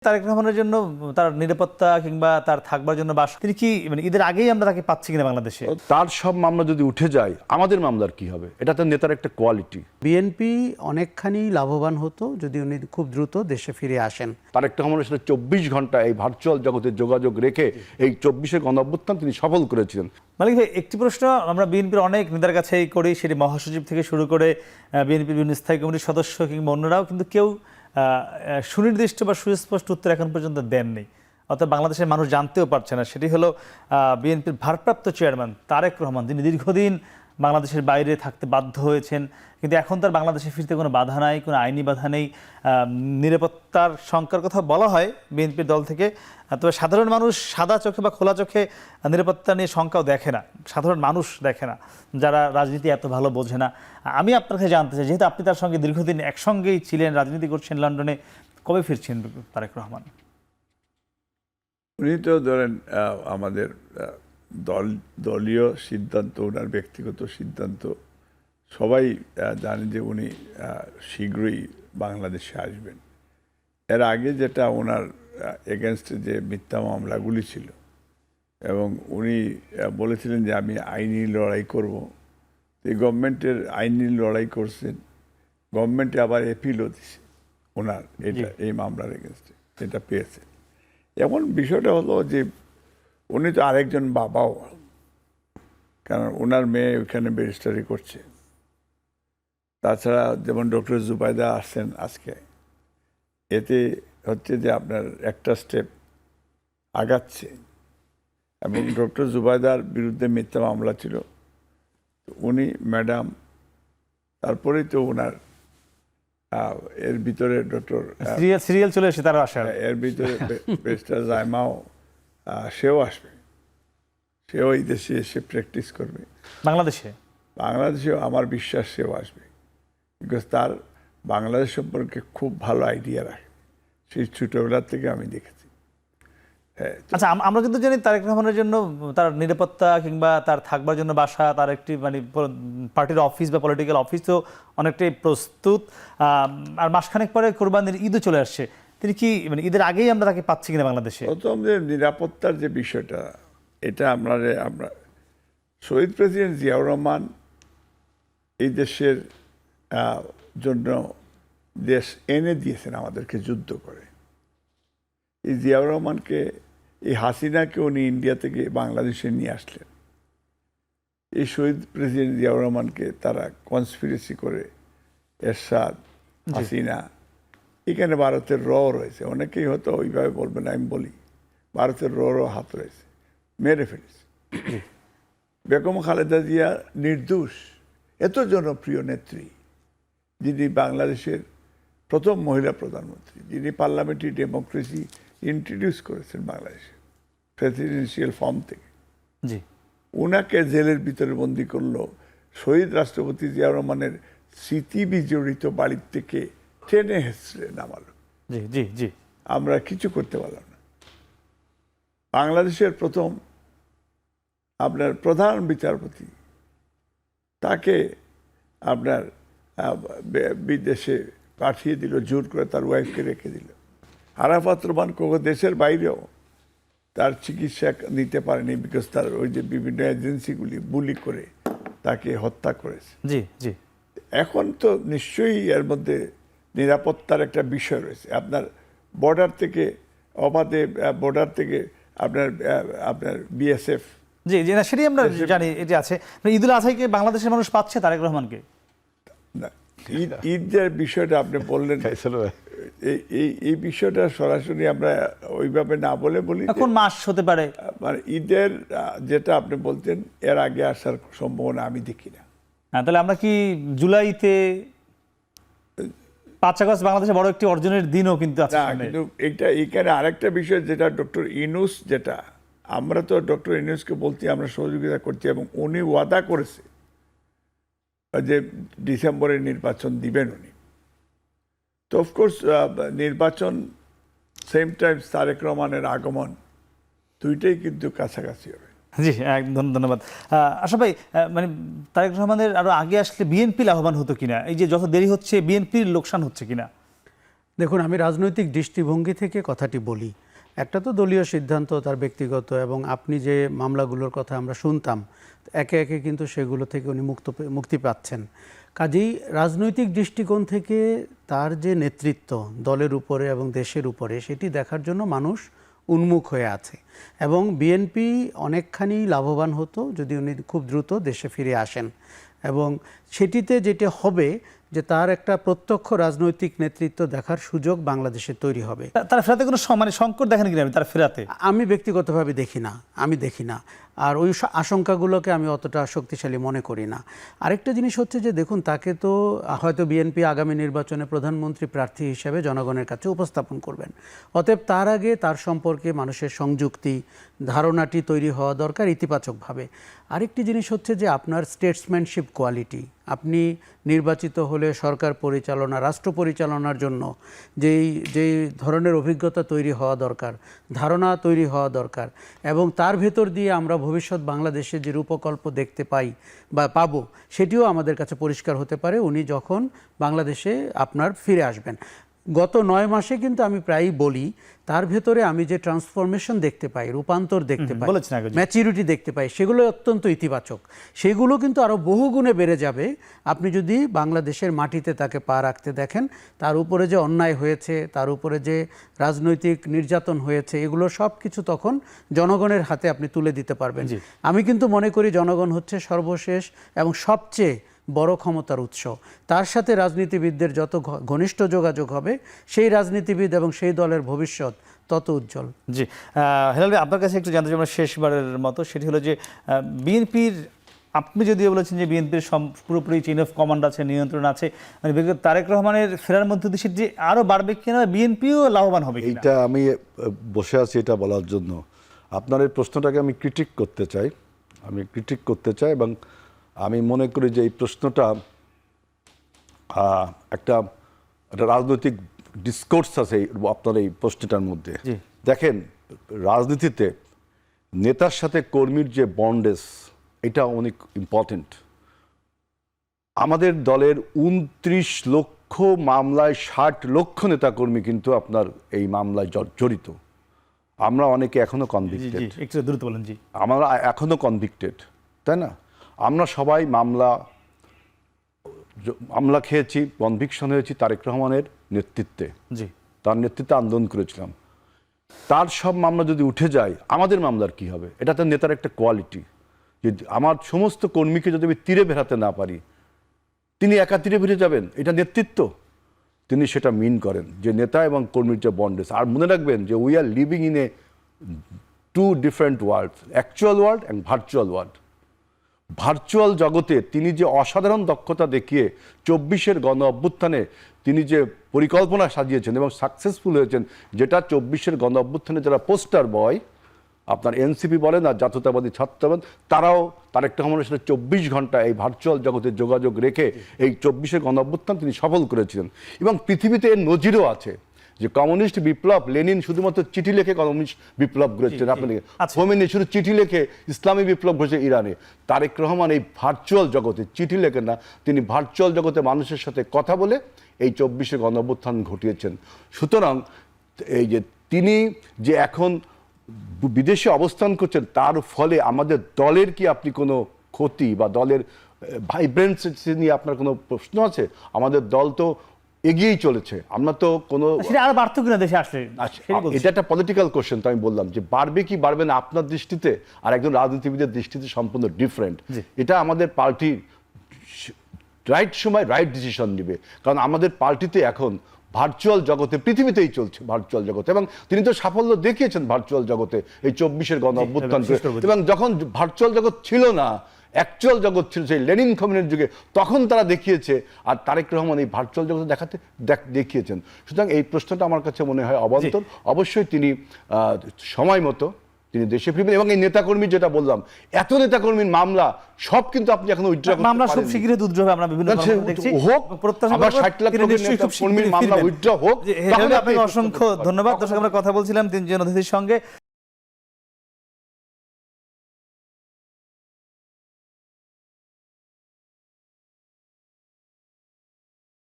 তারেক রহমানের জন্য তার নিরাপত্তা কিংবা তার থাকবার জন্য বাস তিনি কি মানে ঈদের আগেই আমরা তাকে পাচ্ছি কিনা বাংলাদেশে? তার সব মামলা যদি উঠে যায় আমাদের মামলার কি হবে? এটা তো নেতার একটা কোয়ালিটি। বিএনপি অনেকখানি লাভবান হতো যদি উনি খুব দ্রুত দেশে ফিরে আসেন। তারেক রহমানের সাথে 24 ঘন্টা এই ভার্চুয়াল জগতে যোগাযোগ রেখে এই 24-এর গণঅভ্যুত্থান তিনি সফল করেছিলেন। মালিক ভাই, একটি প্রশ্ন আমরা বিএনপির অনেক নেতার কাছেই করি, সেটি মহাসচিব থেকে শুরু করে বিএনপির বিভিন্ন স্থায়ী কমিটির সদস্য কিংবা অন্যরাও, কিন্তু কেউ সুনির্দিষ্ট বা সুস্পষ্ট উত্তর এখন পর্যন্ত দেননি, অর্থাৎ বাংলাদেশের মানুষ জানতেও পারছে না। সেটি হলো বিএনপির ভারপ্রাপ্ত চেয়ারম্যান তারেক রহমান, যিনি দীর্ঘদিন বাংলাদেশের বাইরে থাকতে বাধ্য হয়েছেন, কিন্তু এখন তার বাংলাদেশে ফিরতে কোনো বাধা নাই, কোনো আইনি বাধা নেই। নিরাপত্তার শঙ্কার কথা বলা হয় বিএনপির দল থেকে, তবে সাধারণ মানুষ সাদা চোখে বা খোলা চোখে নিরাপত্তা নিয়ে শঙ্কাও দেখে না, সাধারণ মানুষ দেখে না, যারা রাজনীতি এত ভালো বোঝে না। আমি আপনার কাছে জানতে চাই, যেহেতু আপনি তার সঙ্গে দীর্ঘদিন একসঙ্গেই ছিলেন, রাজনীতি করছেন লন্ডনে, কবে ফিরছেন তারেক রহমান? উনি তো ধরেন আমাদের দলীয় সিদ্ধান্ত, ওনার ব্যক্তিগত সিদ্ধান্ত, সবাই জানে যে উনি শীঘ্রই বাংলাদেশে আসবেন। এর আগে যেটা ওনার এগেনস্টে যে মিথ্যা মামলাগুলি ছিল, এবং উনি বলেছিলেন যে আমি আইনি লড়াই করব, এই গভর্নমেন্টের আইনি লড়াই করছেন, গভর্নমেন্টে আবার এপিলও দিছে ওনার এই মামলার এগেনস্টে, এটা পেয়েছে। এমন বিষয়টা হলো যে উনি তো আরেকজন বাবাও, কারণ ওনার মেয়ে ওইখানে ব্যারিস্টারি করছে। তাছাড়া যেমন ডক্টর জুবাইদা আসছেন আজকে, এতে হচ্ছে যে আপনার একটা স্টেপ আগাচ্ছে, এবং ডক্টর জুবাইদার বিরুদ্ধে মিথ্যা মামলা ছিল, উনি ম্যাডাম, তারপরেই তো ওনার এর ভিতরে ডক্টর সিরিয়াল চলে এসে তারা আসে, এর ভিতরে ব্যারিস্টার জাইমাও সেও আসবে, সেও এই দেশে এসে প্র্যাকটিস করবে বাংলাদেশেও আমার বিশ্বাস সেও আসবে, বিকজ তার বাংলাদেশ সম্পর্কে খুব ভালো আইডিয়া রাখে, সেই ছোটোবেলার থেকে আমি দেখেছি। আচ্ছা, আমরা কিন্তু জানি তারেক রহমানের জন্য তার নিরাপত্তা কিংবা তার থাকবার জন্য বাসা, তার একটি মানে পার্টির অফিস বা পলিটিক্যাল অফিসও অনেকটাই প্রস্তুত। আর মাসখানেক পরে কোরবানির ঈদও চলে আসছে, তিনি কি মানে ঈদের আগেই আমরা তাকে পাচ্ছি কিনা বাংলাদেশে? প্রথম যে নিরাপত্তার যে বিষয়টা, এটা আমরা শহীদ প্রেসিডেন্ট জিয়াউর রহমান এই দেশের জন্য দেশ এনে দিয়েছেন আমাদেরকে যুদ্ধ করে। এই জিয়াউর রহমানকে, এই হাসিনাকে উনি ইন্ডিয়া থেকে বাংলাদেশে নিয়ে আসলেন। এই শহীদ প্রেসিডেন্ট জিয়াউর রহমানকে তারা কনস্পিরেসি করে, এরশাদ, হাসিনা, এখানে ভারতের রয়েছে, অনেকেই হয়তো ওইভাবে বলবেন, আমি বলি ভারতের হাত রয়েছে, মেরে ফেলেছে। বেগম খালেদা জিয়া নির্দোষ, এত জনপ্রিয় নেত্রী, যিনি বাংলাদেশের প্রথম মহিলা প্রধানমন্ত্রী, যিনি পার্লামেন্টারি ডেমোক্রেসি ইন্ট্রোডিউস করেছেন বাংলাদেশে প্রেসিডেন্সিয়াল ফর্ম থেকে, ওনাকে জেলের ভিতরে বন্দি করলো। শহীদ রাষ্ট্রপতি জিয়াউর রহমানের স্মৃতি বিজড়িত বাড়ির থেকে ট্রেনে হেসড়ে নামালো, আমরা কিছু করতে পারলাম না। বাংলাদেশের প্রথম আপনার প্রধান বিচারপতি, তাকে আপনার বিদেশে পাঠিয়ে দিল, জোর করে তার ওয়াইফকে রেখে দিল। আরাফাত রহমান দেশের বাইরেও তার চিকিৎসা নিতে পারেনি, বিকজ তার ওই যে বিভিন্ন এজেন্সিগুলি বুলি করে তাকে হত্যা করেছে। এখন তো নিশ্চয়ই এর মধ্যে নিরাপত্তার একটা বিষয় রয়েছে। আপনার বর্ডার থেকে অবাধে, বর্ডার থেকে আপনার বিএসএফ, সেটি আমরা জানি, এটি আছে। ঈদুল আজহাকে বাংলাদেশের মানুষ পাচ্ছে তারেক রহমানকে। ঈদের বিষয়টা আপনি বললেন, এই বিষয়টা সরাসরি আমরা ওইভাবে না বলি, কোন মাস হতে পারে, মানে ঈদের যেটা আপনি বলতেন, এর আগে আসার সম্ভাবনা আমি দেখি না। তাহলে আমরা কি জুলাইতে 5 আগস্ট বাংলাদেশে বড় একটি অর্জনের দিনও কিন্তু আছে। কিন্তু এখানে আরেকটা বিষয়, যেটা ডক্টর ইউনূস, যেটা আমরা তো ডক্টর ইউনূসকে বলছি আমরা সহযোগিতা করছি, এবং উনি ওয়াদা করেছে যে ডিসেম্বরে নির্বাচন দিবেন উনি। তো অফকোর্স নির্বাচন, সেম টাইম তারেক রহমানের আগমন, দুইটাই কিন্তু কাছাকাছি হবে। একদম ধন্যবাদ। আশা ভাই, মানে তারেক রহমানের আরো আগে আসলে বিএনপি লাভবান হতো কিনা, এই যে যত দেরি হচ্ছে বিএনপির লোকসান হচ্ছে কিনা? দেখুন, আমি রাজনৈতিক দৃষ্টিভঙ্গি থেকে কথাটি বলি। একটা তো দলীয় সিদ্ধান্ত, তার ব্যক্তিগত, এবং আপনি যে মামলাগুলোর কথা আমরা শুনতাম, একে একে কিন্তু সেগুলো থেকে উনি মুক্তি পাচ্ছেন। কাজেই রাজনৈতিক দৃষ্টিকোণ থেকে তার যে নেতৃত্ব দলের উপরে এবং দেশের উপরে, সেটি দেখার জন্য মানুষ উন্মুখ হয়ে আছে। এবং বিএনপি অনেকখানি লাভবান হতো যদি উনি খুব দ্রুত দেশে ফিরে আসেন। এবং সেটিতে যেটা হবে যে তার একটা প্রত্যক্ষ রাজনৈতিক নেতৃত্ব দেখার সুযোগ বাংলাদেশে তৈরি হবে। তার ফেরাতে কোনো মানে সংকট দেখেন কিনা তার ফেরাতে? আমি ব্যক্তিগতভাবে দেখি না। আর ওই আশঙ্কাগুলোকে আমি অতটা শক্তিশালী মনে করি না। আরেকটা জিনিস হচ্ছে যে দেখুন, তাকে তো হয়তো বিএনপি আগামী নির্বাচনে প্রধানমন্ত্রী প্রার্থী হিসেবে জনগণের কাছে উপস্থাপন করবেন। অতএব তার আগে তার সম্পর্কে মানুষের সংযুক্তি, ধারণাটি তৈরি হওয়া দরকার ইতিবাচকভাবে। আরেকটি জিনিস হচ্ছে যে আপনার স্টেটসম্যানশিপ কোয়ালিটি, আপনি নির্বাচিত হলে সরকার পরিচালনা, রাষ্ট্র পরিচালনার জন্য যেই ধরনের অভিজ্ঞতা তৈরি হওয়া দরকার, ধারণা তৈরি হওয়া দরকার, এবং তার ভেতর দিয়ে আমরা ভবিষ্যৎ বাংলাদেশে যে রূপকল্প দেখতে পাই বা পাবো, সেটিও আমাদের কাছে পরিষ্কার হতে পারে উনি যখন বাংলাদেশে আপনার ফিরে আসবেন। গত 9 মাসে কিন্তু আমি প্রায়ই বলি, তার ভেতরে আমি যে ট্রান্সফরমেশন দেখতে পাই, রূপান্তর দেখতে পাই, ম্যাচুরিটি দেখতে পাই, সেগুলো অত্যন্ত ইতিবাচক। সেগুলো কিন্তু আরও বহুগুণে বেড়ে যাবে আপনি যদি বাংলাদেশের মাটিতে তাকে পা রাখতে দেখেন। তার উপরে যে অন্যায় হয়েছে, তার উপরে যে রাজনৈতিক নির্যাতন হয়েছে, এগুলো সব কিছু তখন জনগণের হাতে আপনি তুলে দিতে পারবেন। আমি কিন্তু মনে করি জনগণ হচ্ছে সর্বশেষ এবং সবচেয়ে বড় ক্ষমতার উৎস। তার সাথে রাজনীতিবিদদের যত ঘনিষ্ঠ যোগাযোগ হবে, সেই রাজনীতিবিদ এবং সেই দলের ভবিষ্যৎ তত উজ্জ্বল। জি, হেলাল ভাই, আপনার কাছে একটু জানতে চাই আমরা শেষবারের মতো, সেটি হলো যে বিএনপির, আপনি যদিও বলেছেন যে বিএনপির পুরোপুরি চেইন অফ কমান্ড আছে, নিয়ন্ত্রণ আছে, মানে তারেক রহমানের ফেরার মধ্যে দিয়ে সেটি আরও বাড়বে কিনা, বিএনপিও লাভবান হবে কিনা? এইটা আমি বসে আছি এটা বলার জন্য। আপনার এই প্রশ্নটাকে আমি ক্রিটিক করতে চাই, এবং আমি মনে করি যে এই প্রশ্নটা একটা রাজনৈতিক ডিসকোর্স আছে আপনার এই প্রশ্নটার মধ্যে। দেখেন, রাজনীতিতে নেতার সাথে কর্মীর যে বন্ডেজ, এটা অনেক ইম্পর্টেন্ট। আমাদের দলের 29 লক্ষ মামলায় 60 লক্ষ নেতাকর্মী কিন্তু আপনার এই মামলায় জড়িত। আমরা অনেকে এখনো কনভিক্টেড, একটু দ্রুত বলেন। জি, আমরা এখনো কনভিক্টেড, তাই না? আমরা সবাই মামলা খেয়েছি, কনভিকশন হয়েছি তারেক রহমানের নেতৃত্বে। জি, তার নেতৃত্বে আন্দোলন করেছিলাম। তার সব মামলা যদি উঠে যায়, আমাদের মামলার কি হবে? এটা তো নেতার একটা কোয়ালিটি, যে আমার সমস্ত কর্মীকে যদি আমি তীরে ভেড়াতে না পারি, তিনি একা তীরে ভিড়ে যাবেন, এটা নেতৃত্ব? তিনি সেটা মিন করেন যে নেতা এবং কর্মীর যে বন্ডেজ। আর মনে রাখবেন যে we are living in a 2 different world, actual world and virtual world. Virtual জগতে তিনি যে অসাধারণ দক্ষতা দেখিয়ে 24-এর গণ অভ্যুত্থানে তিনি যে পরিকল্পনা সাজিয়েছেন এবং সাকসেসফুল হয়েছেন, যেটা 24-এর গণ অভ্যুত্থানে যারা পোস্টার বয়, আপনার এনসিপি বলেন আর জাতীয়তাবাদী ছাত্রবাদ, তারাও তারেক রহমানের সাথে 24 ঘন্টা এই ভার্চুয়াল জগতে যোগাযোগ রেখে এই 24-এর গণ অভ্যুত্থান তিনি সফল করেছিলেন। এবং পৃথিবীতে এর নজিরও আছে যে কমিউনিস্ট বিপ্লব, লেনিন শুধুমাত্র চিঠি লেখে কমিউনিস্ট বিপ্লব গড়েছেন, আপনাদের হোমেনি শুধু চিঠি লেখে ইসলামী বিপ্লব ঘটেছে ইরানে। তারেক রহমান এই ভার্চুয়াল জগতে চিঠি লেখেন না, তিনি ভার্চুয়াল জগতে মানুষের সাথে কথা বলে এই 24-এর গণ অভ্যুত্থান ঘটিয়েছেন। সুতরাং এই যে তিনি যে এখন বিদেশে অবস্থান করছেন, তার ফলে আমাদের দলের কি আপনি কোনো ক্ষতি বা দলের ভাইব্রেন্স নিয়ে আপনার কোনো প্রশ্ন আছে? আমাদের দল তো এগিয়েই চলেছে, আমরা তো কোনো আরো বাড়তো কিনা দেশে আসলে, এটা একটা পলিটিক্যাল কোশ্চেন। তো আমি বললাম যে বাড়বে কি বাড়বে না আপনার দৃষ্টিতে আর একজন রাজনীতিবিদের দৃষ্টিতে সম্পূর্ণ ডিফারেন্ট। এটা আমাদের পার্টি রাইট সময় রাইট ডিসিশন নেবে, কারণ আমাদের পার্টিতে এখন ভার্চুয়াল জগতে, পৃথিবীতেই চলছে ভার্চুয়াল জগতে, এবং তিনি তো সাফল্য দেখিয়েছেন ভার্চুয়াল জগতে এই 24-এর গণ অভ্যুত্থান। এবং যখন ভার্চুয়াল জগৎ ছিল না, অ্যাকচুয়াল জগৎ ছিল সেই লেনিন কমিউনিস্ট যুগে, তখন তারা দেখিয়েছে, আর তারেক রহমান এই ভার্চুয়াল জগতে দেখিয়েছেন। সুতরাং এই প্রশ্নটা আমার কাছে মনে হয় অবান্তর। অবশ্যই তিনি সময় মতো তিনি দেশে ফিরবেন। এবং এই নেতাকর্মী যেটা বললাম, এত নেতাকর্মীর মামলা সব কিন্তু আপনি এখন উইথড্র করতে মামলা খুব শীঘ্রই উইথড্র হবে, আমরা বিভিন্ন দেখছি হোক, আবার 60 লাখ কর্মীর মামলা উইথড্র হোক। আপনাকে অসংখ্য ধন্যবাদ। দর্শক, আমরা কথা বলছিলাম তিনজন অতিথির সঙ্গে।